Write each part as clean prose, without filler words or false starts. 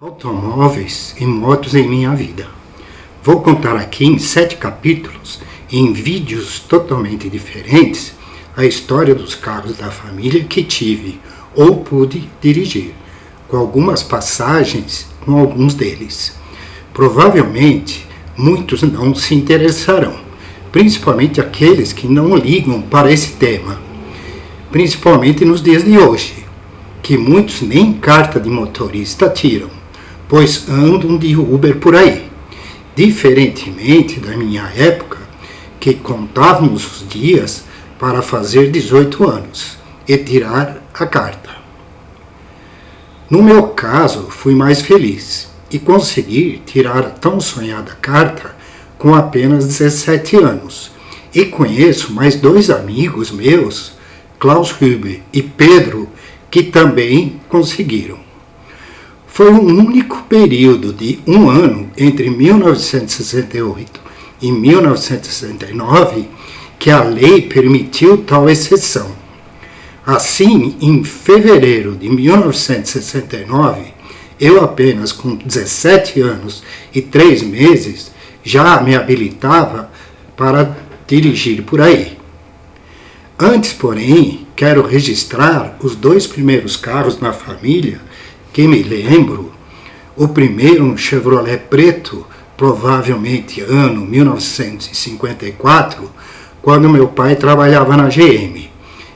Automóveis e motos em minha vida. Vou contar aqui em 7 capítulos, em vídeos totalmente diferentes, a história dos carros da família que tive ou pude dirigir, com algumas passagens com alguns deles. Provavelmente, muitos não se interessarão, principalmente aqueles que não ligam para esse tema, principalmente nos dias de hoje, que muitos nem carta de motorista tiram, pois andam de Uber por aí, diferentemente da minha época, que contávamos os dias para fazer 18 anos e tirar a carta. No meu caso, fui mais feliz e consegui tirar a tão sonhada carta com apenas 17 anos. E conheço mais 2 amigos meus, Klaus Huber e Pedro, que também conseguiram. Foi um único período de 1 ano entre 1968 e 1969 que a lei permitiu tal exceção. Assim, em fevereiro de 1969, eu apenas com 17 anos e 3 meses já me habilitava para dirigir por aí. Antes, porém, quero registrar os 2 primeiros carros na família que me lembro. O primeiro, um Chevrolet preto, provavelmente ano 1954, quando meu pai trabalhava na GM.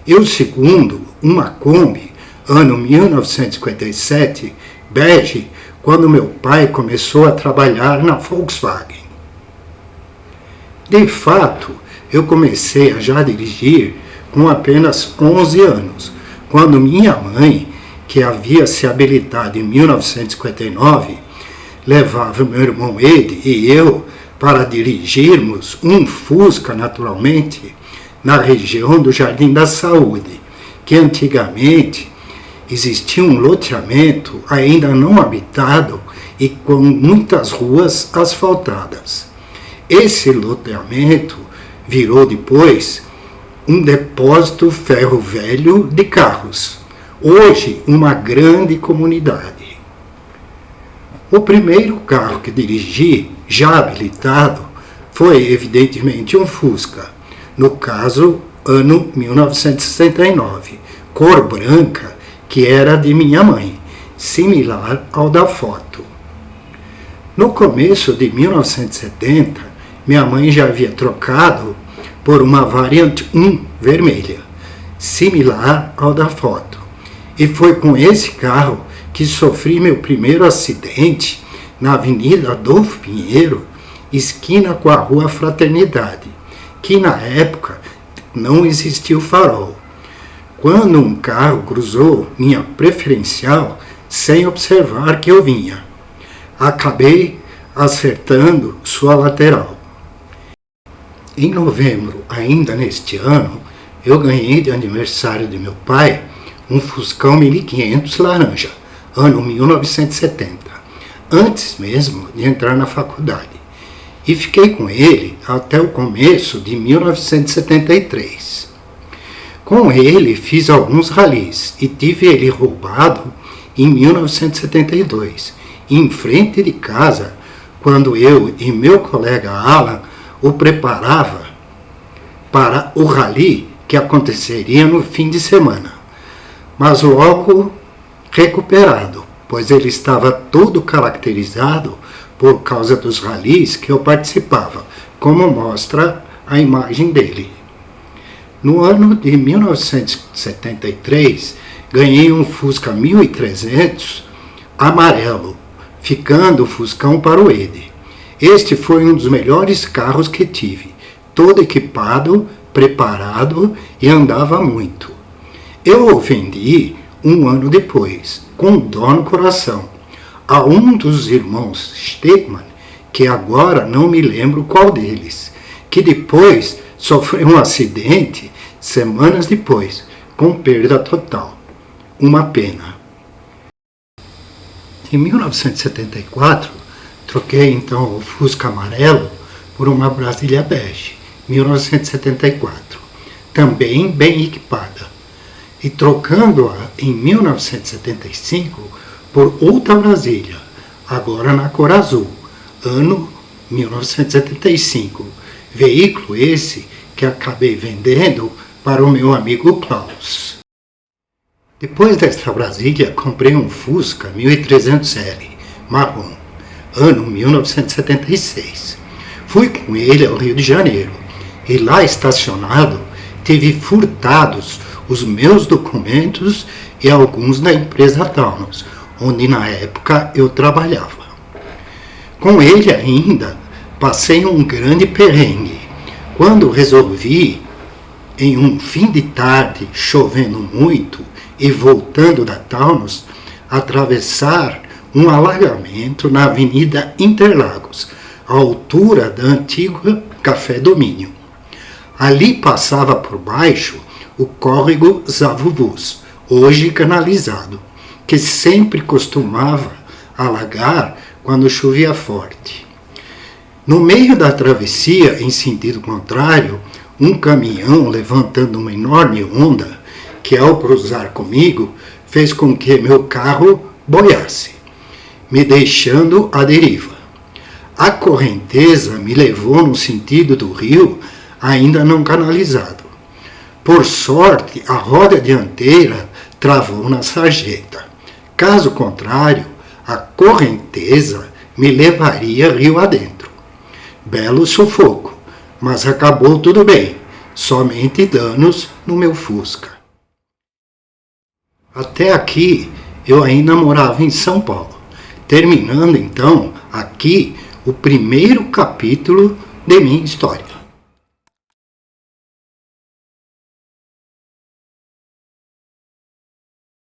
E o segundo, uma Kombi, ano 1957, bege, quando meu pai começou a trabalhar na Volkswagen. De fato, eu comecei a já dirigir com apenas 11 anos, quando minha mãe, que havia se habilitado em 1959, levava meu irmão Ed e eu para dirigirmos um Fusca, naturalmente, na região do Jardim da Saúde, que antigamente existia um loteamento ainda não habitado e com muitas ruas asfaltadas. Esse loteamento virou depois um depósito ferro velho de carros. Hoje, uma grande comunidade. O primeiro carro que dirigi, já habilitado, foi evidentemente um Fusca, no caso, ano 1969, cor branca, que era de minha mãe, similar ao da foto. No começo de 1970, minha mãe já havia trocado por uma Variant 1 vermelha, similar ao da foto. E foi com esse carro que sofri meu primeiro acidente na Avenida Adolfo Pinheiro, esquina com a Rua Fraternidade, que na época não existia o farol, quando um carro cruzou minha preferencial sem observar que eu vinha. Acabei acertando sua lateral. Em novembro, ainda neste ano, eu ganhei de aniversário de meu pai um Fuscão 1500 laranja, ano 1970, antes mesmo de entrar na faculdade, e fiquei com ele até o começo de 1973. Com ele fiz alguns ralis e tive ele roubado em 1972, em frente de casa, quando eu e meu colega Alan o preparava para o rali que aconteceria no fim de semana. Mas logo recuperado, pois ele estava todo caracterizado por causa dos ralis que eu participava, como mostra a imagem dele. No ano de 1973, ganhei um Fusca 1300 amarelo, ficando o Fuscão para o Ed. Este foi um dos melhores carros que tive, todo equipado, preparado e andava muito. Eu o vendi 1 ano depois, com dó no coração, a um dos irmãos Stegman, que agora não me lembro qual deles, que depois sofreu um acidente semanas depois, com perda total. Uma pena. Em 1974, troquei então o Fusca amarelo por uma Brasília bege, 1974, também bem equipada. E trocando-a em 1975 por outra Brasília, agora na cor azul, ano 1975. Veículo esse que acabei vendendo para o meu amigo Klaus. Depois desta Brasília, comprei um Fusca 1300L, marrom, ano 1976. Fui com ele ao Rio de Janeiro e lá estacionado tive furtados os meus documentos e alguns da empresa Taunus, onde na época eu trabalhava. Com ele ainda passei um grande perrengue, quando resolvi, em um fim de tarde, chovendo muito e voltando da Taunus, atravessar um alagamento na Avenida Interlagos, à altura da antiga Café Domínio. Ali passava por baixo o córrego Zavuvus, hoje canalizado, que sempre costumava alagar quando chovia forte. No meio da travessia, em sentido contrário, um caminhão levantando uma enorme onda, que ao cruzar comigo, fez com que meu carro boiasse, me deixando à deriva. A correnteza me levou no sentido do rio, ainda não canalizado. Por sorte, a roda dianteira travou na sarjeta. Caso contrário, a correnteza me levaria rio adentro. Belo sufoco, mas acabou tudo bem, somente danos no meu Fusca. Até aqui eu ainda morava em São Paulo, terminando então aqui o primeiro capítulo de minha história.